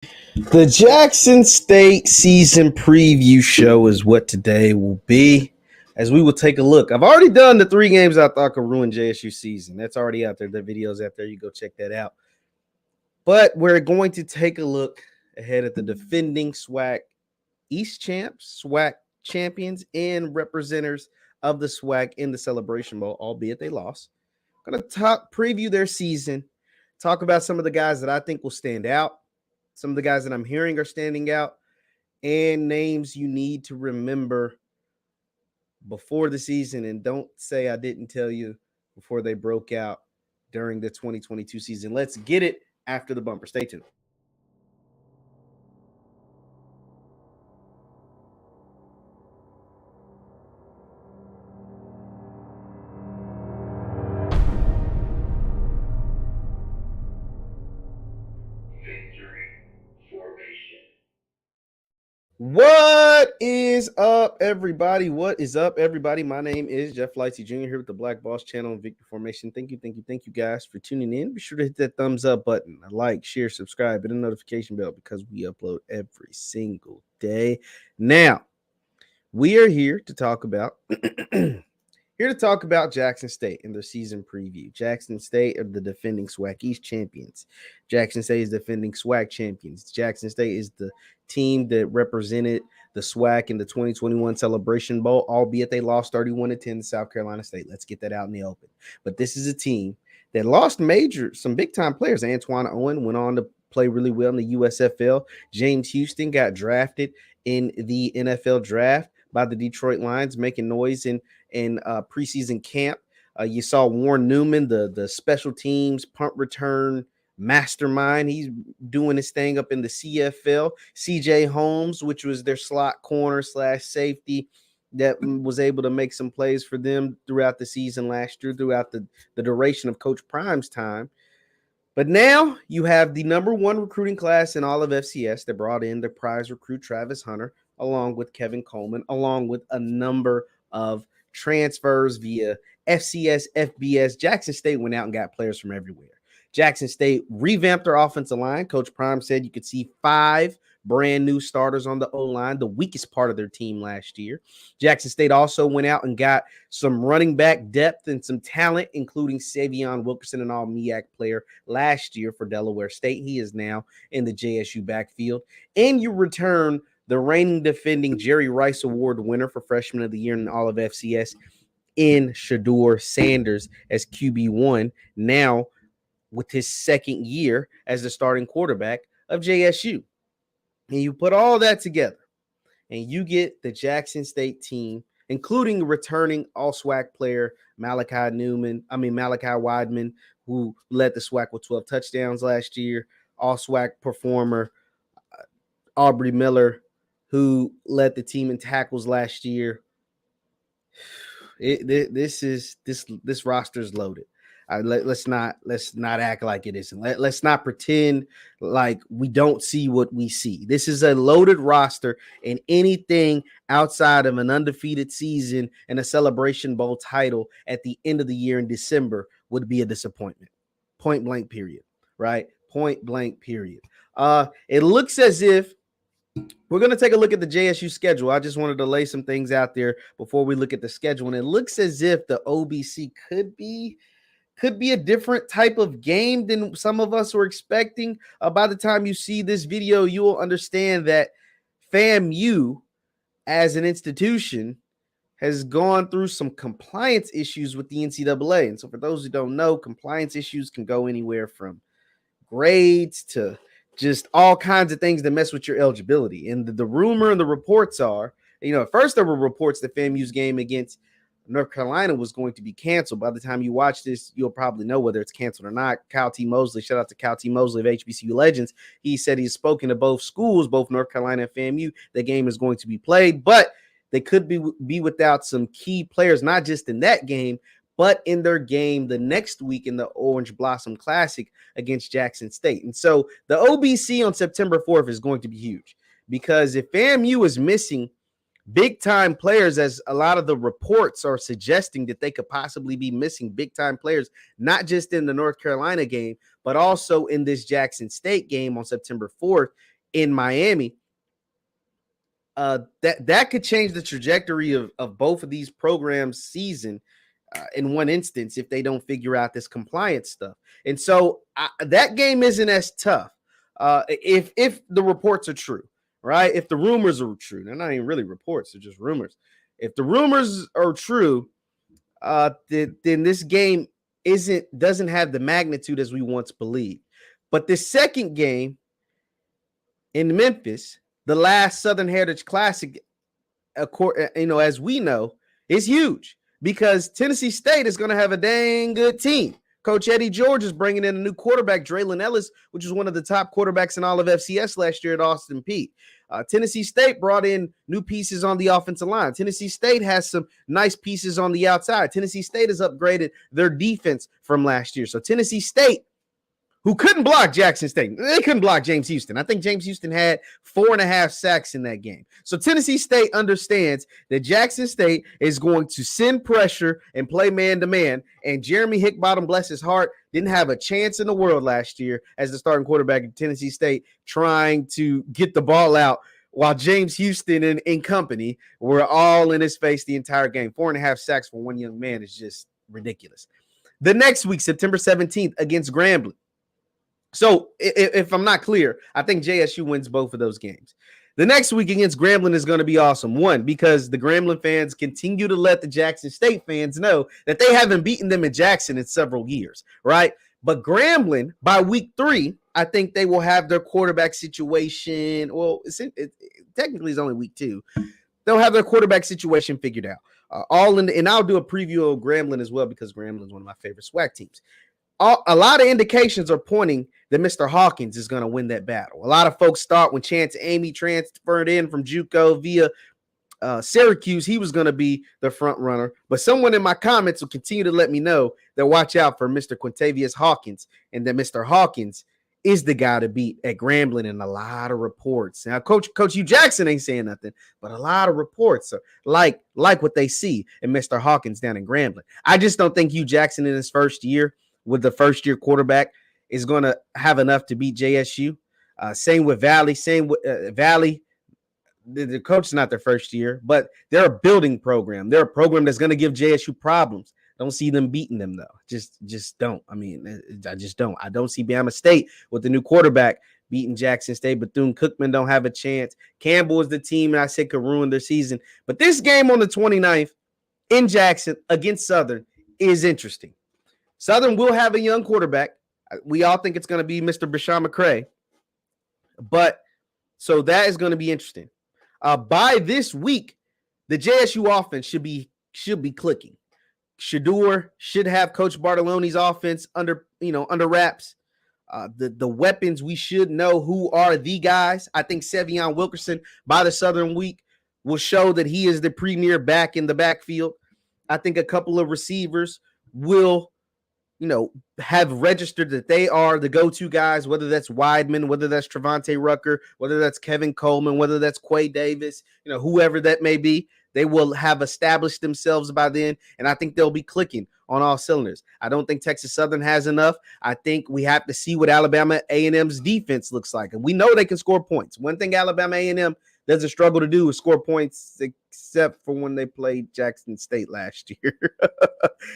The Jackson State season preview show is what today will be, as we will take a look. I've already done the 3 games I thought could ruin JSU season. That's already out there. The video's out there. You go check that out. But we're going to take a look ahead at the defending SWAC East champs, SWAC champions, and representatives of the SWAC in the Celebration Bowl, albeit they lost. I'm going to preview their season, talk about some of the guys that I think will stand out, some of the guys that I'm hearing are standing out, and names you need to remember before the season. And don't say I didn't tell you before they broke out during the 2022 season. Let's get it after the bumper. Stay tuned. What is up, everybody? What is up, everybody? My name is JeffLightsyJr. here with the Black Boss channel and Victory Formation. Thank you guys for tuning in. Be sure to hit that thumbs up button, like, share, subscribe, and the notification bell because we upload every single day. Now, we are here to talk about Jackson State and their season preview. Jackson State are the defending SWAC East champions. Jackson State is defending SWAC champions. Jackson State is the team that represented the SWAC in the 2021 Celebration Bowl, albeit they lost 31-10 to South Carolina State. Let's get that out in the open. But this is a team that lost some big-time players. Antoine Owen went on to play really well in the USFL. James Houston got drafted in the NFL draft by the Detroit Lions, making noise in preseason camp. You saw Warren Newman, the special teams punt return mastermind. He's doing his thing up in the CFL. CJ Holmes, which was their slot corner / safety, that was able to make some plays for them throughout the season last year, throughout the duration of Coach Prime's time. But now you have the number 1 recruiting class in all of FCS that brought in the prize recruit Travis Hunter, along with Kevin Coleman, along with a number of transfers via FCS, FBS. Jackson State went out and got players from everywhere. Jackson State revamped their offensive line. Coach Prime said you could see 5 brand new starters on the O-line, the weakest part of their team last year. Jackson State also went out and got some running back depth and some talent, including Savion Wilkerson, an all-MEAC player last year for Delaware State. He is now in the JSU backfield. And you return the reigning defending Jerry Rice Award winner for Freshman of the Year in all of FCS in Shedeur Sanders as QB1, now with his second year as the starting quarterback of JSU. And you put all that together and you get the Jackson State team, including returning all-SWAC player Malachi Weidman, who led the SWAC with 12 touchdowns last year, all-SWAC performer Aubrey Miller, who led the team in tackles last year. This roster is loaded. Let's not act like it isn't. Let's not pretend like we don't see what we see. This is a loaded roster, and anything outside of an undefeated season and a Celebration Bowl title at the end of the year in December would be a disappointment. Point blank period, right? Point blank period. It looks as if we're going to take a look at the JSU schedule. I just wanted to lay some things out there before we look at the schedule, and it looks as if the OBC could be a different type of game than some of us were expecting. By the time you see this video, you will understand that FAMU as an institution has gone through some compliance issues with the NCAA. And so for those who don't know, compliance issues can go anywhere from grades to just all kinds of things that mess with your eligibility. And the rumor and the reports are, at first there were reports that FAMU's game against North Carolina was going to be canceled. By the time you watch this, you'll probably know whether it's canceled or not. Kyle T. Mosley, shout out to Kyle T. Mosley of HBCU Legends. He said he's spoken to both schools, both North Carolina and FAMU. The game is going to be played, but they could be without some key players, not just in that game, but in their game the next week in the Orange Blossom Classic against Jackson State. And so the OBC on September 4th is going to be huge, because if FAMU is missing big-time players, as a lot of the reports are suggesting that they could possibly be missing big-time players, not just in the North Carolina game, but also in this Jackson State game on September 4th, in Miami, that could change the trajectory of both of these programs' season in one instance if they don't figure out this compliance stuff. And so that game isn't as tough if the reports are true, right? If the rumors are true, they're not even really reports; they're just rumors. If the rumors are true, then this game doesn't have the magnitude as we once believed. But the second game in Memphis, the last Southern Heritage Classic, as we know, is huge because Tennessee State is going to have a dang good team. Coach Eddie George is bringing in a new quarterback, Draylon Ellis, which is one of the top quarterbacks in all of FCS last year at Austin Peay. Tennessee State brought in new pieces on the offensive line. Tennessee State has some nice pieces on the outside. Tennessee State has upgraded their defense from last year. So Tennessee State, who couldn't block Jackson State, they couldn't block James Houston. I think James Houston had 4.5 sacks in that game. So Tennessee State understands that Jackson State is going to send pressure and play man-to-man, and Jeremy Hickbottom, bless his heart, didn't have a chance in the world last year as the starting quarterback at Tennessee State trying to get the ball out while James Houston and company were all in his face the entire game. 4.5 sacks for one young man is just ridiculous. The next week, September 17th, against Grambling. So if I'm not clear, I think JSU wins both of those games. The next week against Grambling is going to be awesome. One, because the Grambling fans continue to let the Jackson State fans know that they haven't beaten them in Jackson in several years, right? But Grambling, by week 3, I think they will have their quarterback situation. Well, technically it's only week 2. They'll have their quarterback situation figured out. And I'll do a preview of Grambling as well because Grambling is one of my favorite SWAC teams. A lot of indications are pointing that Mr. Hawkins is going to win that battle. A lot of folks thought when Chance Amy transferred in from JUCO via Syracuse, he was going to be the front runner. But someone in my comments will continue to let me know that watch out for Mr. Quintavious Hawkins and that Mr. Hawkins is the guy to beat at Grambling in a lot of reports. Now, Coach Hugh Jackson ain't saying nothing, but a lot of reports are like what they see in Mr. Hawkins down in Grambling. I just don't think Hugh Jackson in his first year with the first-year quarterback is going to have enough to beat JSU. Same with Valley. Valley. The coach is not their first year, but they're a building program. They're a program that's going to give JSU problems. Don't see them beating them, though. Just don't. I mean, I just don't. I don't see Bama State with the new quarterback beating Jackson State. Bethune-Cookman don't have a chance. Campbell is the team that I said could ruin their season. But this game on the 29th in Jackson against Southern is interesting. Southern will have a young quarterback. We all think it's going to be Mr. Bashawn McCray. But so that is going to be interesting. By this week, the JSU offense should be clicking. Shedeur should have Coach Bartolone's offense under wraps. The weapons, we should know who are the guys. I think Sevion Wilkerson by the Southern week will show that he is the premier back in the backfield. I think a couple of receivers will have registered that they are the go-to guys, whether that's Weidman, whether that's Trevante Rucker, whether that's Kevin Coleman, whether that's Quay Davis, whoever that may be, they will have established themselves by then, and I think they'll be clicking on all cylinders. I don't think Texas Southern has enough. I think we have to see what Alabama A&M's defense looks like, and we know they can score points. One thing Alabama A&M doesn't struggle to do is score points, except for when they played Jackson State last year.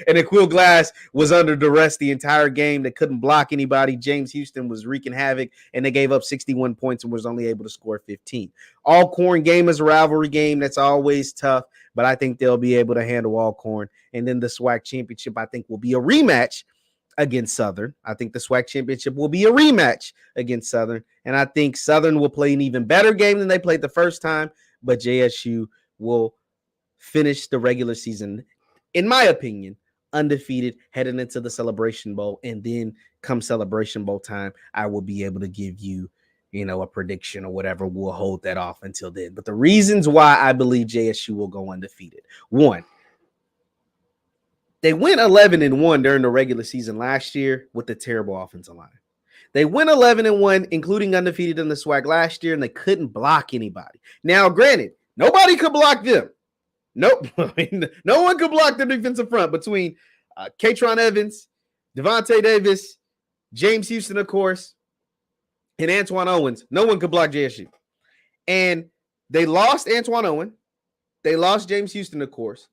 And Aquil Glass was under duress the entire game. They couldn't block anybody. James Houston was wreaking havoc, and they gave up 61 points and was only able to score 15. Alcorn game is a rivalry game. That's always tough, but I think they'll be able to handle Alcorn. And then the SWAC championship, I think, will be a rematch against Southern. I think the SWAC championship will be a rematch against Southern. And I think Southern will play an even better game than they played the first time, but JSU will finish the regular season, in my opinion, undefeated, heading into the Celebration Bowl. And then come Celebration Bowl time, I will be able to give you, a prediction or whatever. We'll hold that off until then. But the reasons why I believe JSU will go undefeated. One, they went 11-1 during the regular season last year with a terrible offensive line. They went 11-1, including undefeated in the SWAC last year, and they couldn't block anybody. Now, granted, nobody could block them. Nope. No one could block the defensive front between Katron Evans, Devontae Davis, James Houston, of course, and Antoine Owens, no one could block JSU. And they lost Antoine Owen. They lost James Houston, of course.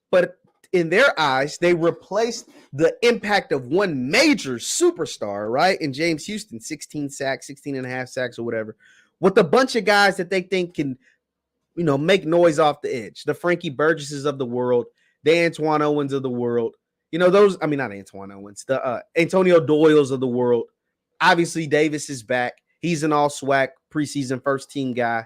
But in their eyes, they replaced the impact of one major superstar, right? In James Houston, 16 sacks, 16 and a half sacks or whatever, with a bunch of guys that they think can, make noise off the edge. The Frankie Burgesses of the world, the Antoine Owens of the world. Not Antoine Owens, the Antonio Doyles of the world. Obviously, Davis is back. He's an all SWAC preseason first team guy.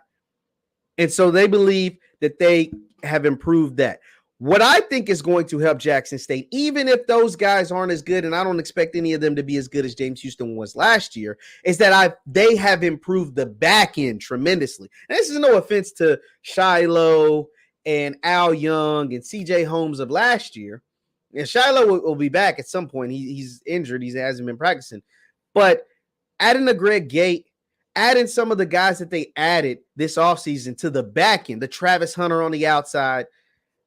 And so they believe that they have improved that. What I think is going to help Jackson State, even if those guys aren't as good, and I don't expect any of them to be as good as James Houston was last year, is that they have improved the back end tremendously. And this is no offense to Shiloh and Al Young and CJ Holmes of last year. And Shiloh will be back at some point. He's injured. He hasn't been practicing. But adding a Greg Gate, adding some of the guys that they added this offseason to the back end, the Travis Hunter on the outside,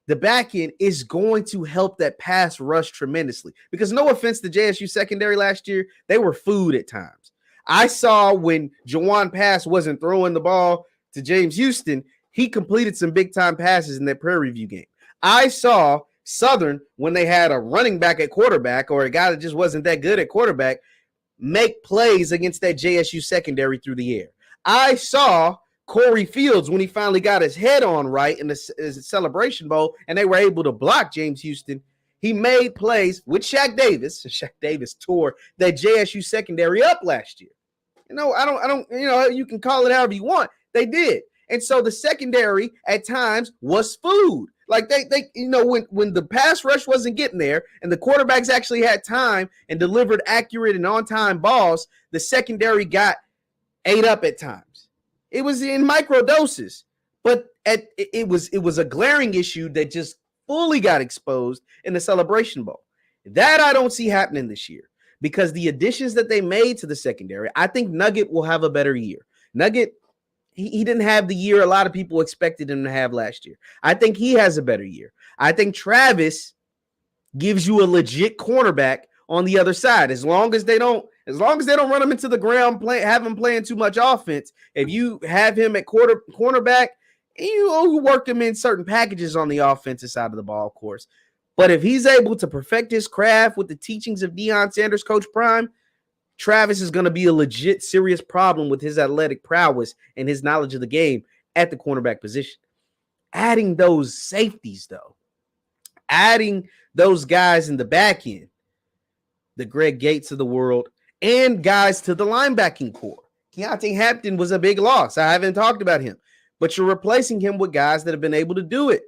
the back end is going to help that pass rush tremendously. Because no offense to JSU secondary last year, they were food at times. I saw when Jawan Pass wasn't throwing the ball to James Houston, he completed some big-time passes in that Prairie View game. I saw Southern, when they had a running back at quarterback or a guy that just wasn't that good at quarterback, make plays against that JSU secondary through the air. I saw Corey Fields, when he finally got his head on right in the Celebration Bowl, and they were able to block James Houston, he made plays with Shaq Davis. Shaq Davis tore that JSU secondary up last year. You can call it however you want. They did. And so the secondary at times was food. Like when the pass rush wasn't getting there and the quarterbacks actually had time and delivered accurate and on-time balls, the secondary got ate up at times. It was in micro doses, but it was a glaring issue that just fully got exposed in the Celebration Bowl. That I don't see happening this year because the additions that they made to the secondary, I think Nugget will have a better year. Nugget, he didn't have the year a lot of people expected him to have last year. I think he has a better year. I think Travis gives you a legit cornerback on the other side. As long as they don't run him into the ground, have him playing too much offense. If you have him at cornerback, you work him in certain packages on the offensive side of the ball, of course. But if he's able to perfect his craft with the teachings of Deion Sanders, Coach Prime, Travis is going to be a legit serious problem with his athletic prowess and his knowledge of the game at the cornerback position. Adding those safeties, though, adding those guys in the back end, the Greg Gates of the world, and guys to the linebacking core. Keontae Hampton was a big loss. I haven't talked about him, but you're replacing him with guys that have been able to do it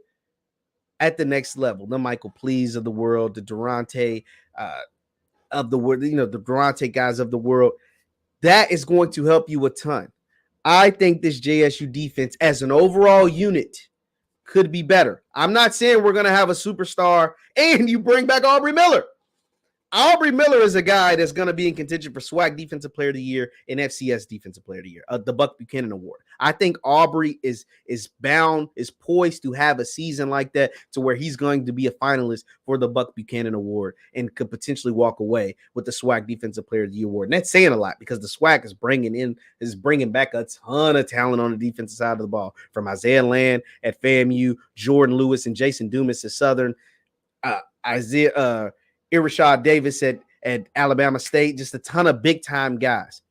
at the next level. The Michael Pleas of the world, the Durante of the world, the Durante guys of the world. That is going to help you a ton. I think this JSU defense as an overall unit could be better. I'm not saying we're going to have a superstar and you bring back Aubrey Miller. Aubrey Miller is a guy that's going to be in contention for SWAC Defensive Player of the Year and FCS Defensive Player of the Year, the Buck Buchanan Award. I think Aubrey is poised to have a season like that to where he's going to be a finalist for the Buck Buchanan Award and could potentially walk away with the SWAC Defensive Player of the Year award. And that's saying a lot because the SWAC is bringing back a ton of talent on the defensive side of the ball, from Isaiah Land at FAMU, Jordan Lewis and Jason Dumas at Southern, Irashad Davis at Alabama State, just a ton of big-time guys.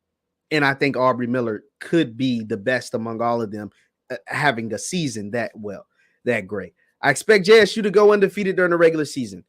And I think Aubrey Miller could be the best among all of them, having a season that great. I expect JSU to go undefeated during the regular season.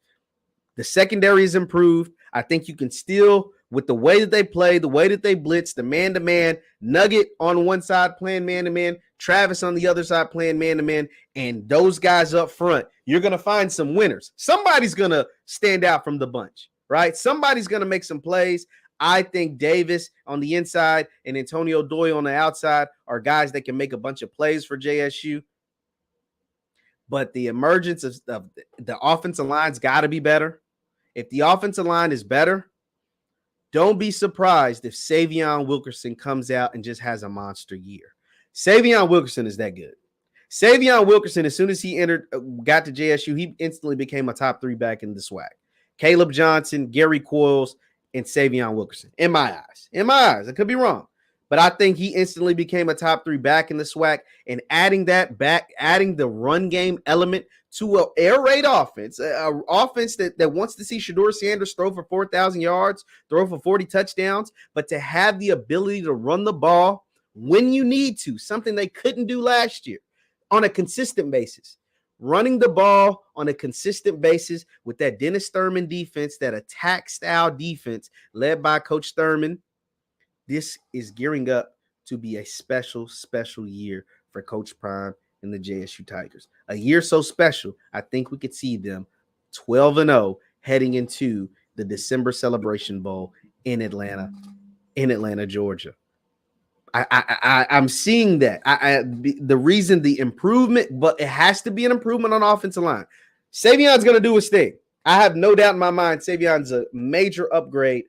The secondary is improved. I think you can still, with the way that they play, the way that they blitz, the man-to-man, Nugget on one side playing man-to-man, Travis on the other side playing man-to-man, and those guys up front, you're going to find some winners. Somebody's going to stand out from the bunch, right? Somebody's going to make some plays. I think Davis on the inside and Antonio Doyle on the outside are guys that can make a bunch of plays for JSU. But the emergence of the offensive line's got to be better. If the offensive line is better, don't be surprised if Savion Wilkerson comes out and just has a monster year. Savion Wilkerson is that good. Savion Wilkerson, as soon as he got to JSU, he instantly became a top 3 back in the SWAC. Caleb Johnson, Gary Coyles, and Savion Wilkerson, in my eyes. In my eyes. I could be wrong. But I think he instantly became a top 3 back in the SWAC, and adding that back, adding the run game element to an air raid offense, an offense that wants to see Shedeur Sanders throw for 4,000 yards, throw for 40 touchdowns, but to have the ability to run the ball when you need to, something they couldn't do last year on a consistent basis. Running the ball on a consistent basis with that Dennis Thurman defense, that attack style defense led by Coach Thurman. This is gearing up to be a special, special year for Coach Prime and the JSU Tigers. A year so special, I think we could see them 12-0 heading into the December Celebration Bowl in Atlanta, Georgia. I'm seeing that. The reason, the improvement, but it has to be an improvement on offensive line. Savion's going to do his thing. I have no doubt in my mind Savion's a major upgrade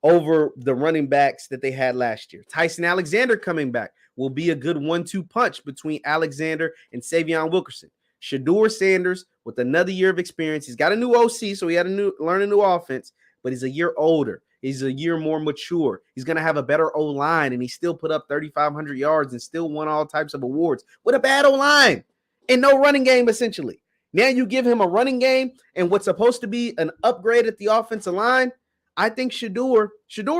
over the running backs that they had last year. Tyson Alexander coming back will be a good 1-2 punch between Alexander and Savion Wilkerson. Shedeur Sanders with another year of experience. He's got a new OC, so he had to learn a new offense, but he's a year older. He's a year more mature. He's going to have a better O-line, and he still put up 3,500 yards and still won all types of awards with a bad O-line and no running game, essentially. Now you give him a running game and what's supposed to be an upgrade at the offensive line. I think Shedeur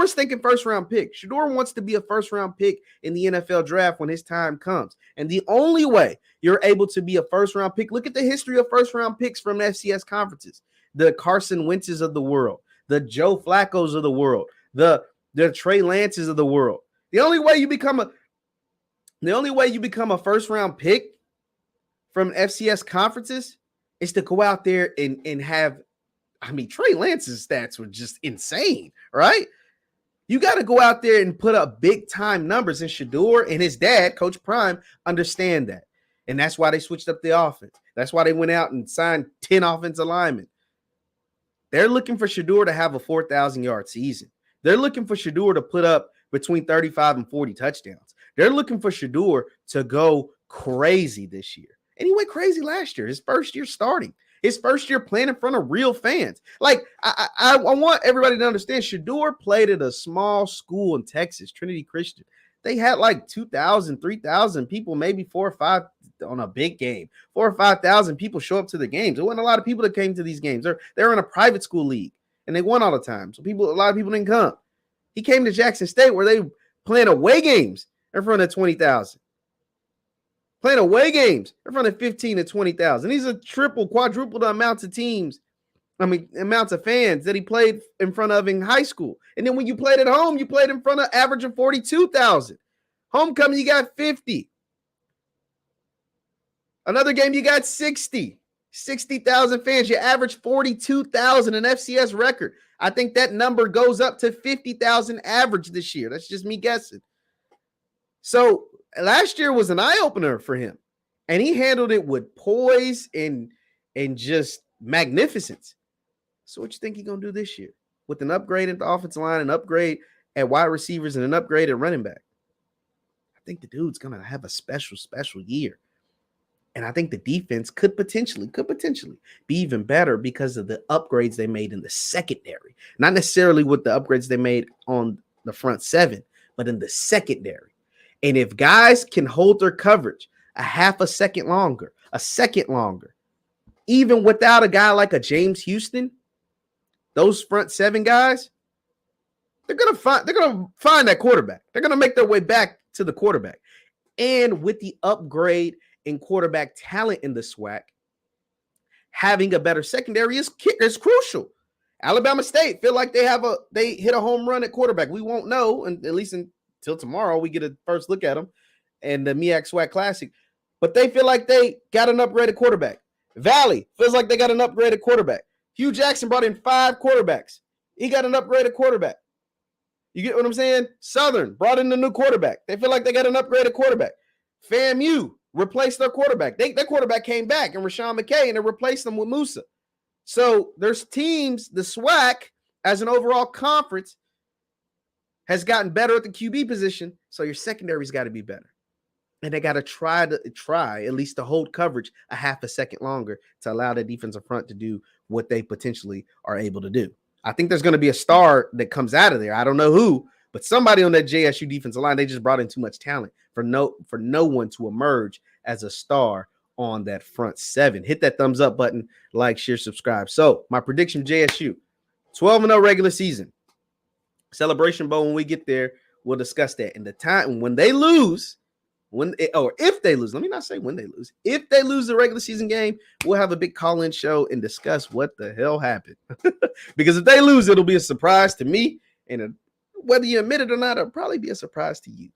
is thinking first-round pick. Shedeur wants to be a first-round pick in the NFL draft when his time comes. And the only way you're able to be a first-round pick, look at the history of first-round picks from FCS conferences. The Carson Wentzes of the world, the Joe Flaccos of the world, the Trey Lances of the world. The only way you become a first-round pick from FCS conferences is to go out there and have – I mean, Trey Lance's stats were just insane, right? You got to go out there and put up big-time numbers, and Shedeur and his dad, Coach Prime, understand that. And that's why they switched up the offense. That's why they went out and signed 10 offensive linemen. They're looking for Shedeur to have a 4,000-yard season. They're looking for Shedeur to put up between 35 and 40 touchdowns. They're looking for Shedeur to go crazy this year. And he went crazy last year, his first year starting. His first year playing in front of real fans. Like, I want everybody to understand, Shedeur played at a small school in Texas, Trinity Christian. They had like 2,000, 3,000 people, maybe 4 or 5 on a big game. 4,000 or 5,000 people show up to the games. There wasn't a lot of people that came to these games. They're in a private school league, and they won all the time. So a lot of people didn't come. He came to Jackson State where they playing away games in front of 20,000. Playing away games in front of 15 to 20,000. These are quadruple the amounts of amounts of fans that he played in front of in high school. And then when you played at home, you played in front of average of 42,000. Homecoming, you got 50. Another game, you got 60,000 fans. You average 42,000, an FCS record. I think that number goes up to 50,000 average this year. That's just me guessing. So last year was an eye-opener for him, and he handled it with poise and just magnificence. So what you think he's going to do this year with an upgrade at the offensive line, an upgrade at wide receivers, and an upgrade at running back? I think the dude's going to have a special, special year. And I think the defense could potentially be even better because of the upgrades they made in the secondary. Not necessarily with the upgrades they made on the front seven, but in the secondary. And if guys can hold their coverage a half a second longer, even without a guy like a James Houston, those front seven guys, they're gonna find that quarterback. They're gonna make their way back to the quarterback. And with the upgrade in quarterback talent in the SWAC, having a better secondary is crucial. Alabama State feel like they hit a home run at quarterback. We won't know, and at least until tomorrow we get a first look at them and the MEAC SWAC Classic. But they feel like they got an upgraded quarterback. Valley feels like they got an upgraded quarterback. Hugh Jackson brought in 5 quarterbacks. He got an upgraded quarterback. You get what I'm saying? Southern brought in a new quarterback. They feel like they got an upgraded quarterback. FAMU replaced their quarterback. Their quarterback came back, and Rashawn McKay, and they replaced them with Musa. So there's teams, the SWAC, as an overall conference, has gotten better at the QB position, so your secondary's got to be better. And they got to try at least to hold coverage a half a second longer to allow the defensive front to do what they potentially are able to do. I think there's going to be a star that comes out of there. I don't know who, but somebody on that JSU defensive line, they just brought in too much talent for no one to emerge as a star on that front seven. Hit that thumbs up button, like, share, subscribe. So my prediction, JSU, 12-0 regular season. Celebration Bowl, when we get there, we'll discuss that. And the time when they lose, if they lose, let me not say when they lose. If they lose the regular season game, we'll have a big call-in show and discuss what the hell happened. Because if they lose, it'll be a surprise to me. And whether you admit it or not, it'll probably be a surprise to you.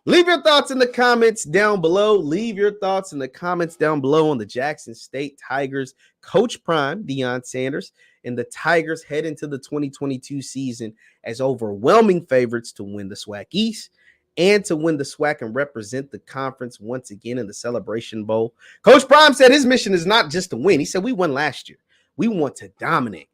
Leave your thoughts in the comments down below. Leave your thoughts in the comments down below on the Jackson State Tigers. Coach Prime, Deion Sanders, and the Tigers head into the 2022 season as overwhelming favorites to win the SWAC East and to win the SWAC and represent the conference once again in the Celebration Bowl. Coach Prime said his mission is not just to win. He said, we won last year. We want to dominate.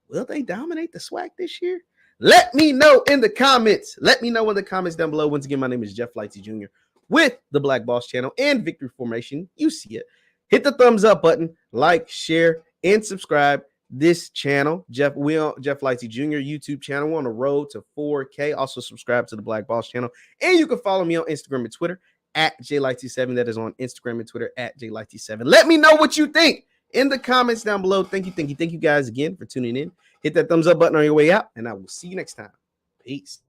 Will they dominate the SWAC this year? Let me know in the comments. Let me know in the comments down below. Once again, my name is JeffLightsyJr. with the Black Boss Channel and Victory Formation. You see it. Hit the thumbs up button, like, share, and subscribe this channel. JeffLightsyJr. YouTube channel. We're on the road to 4K. Also subscribe to the Black Boss Channel. And you can follow me on Instagram and Twitter at JLightsy7. That is on Instagram and Twitter at JLightsy7. Let me know what you think in the comments down below. Thank you guys again for tuning in. Hit that thumbs up button on your way out, and I will see you next time. Peace.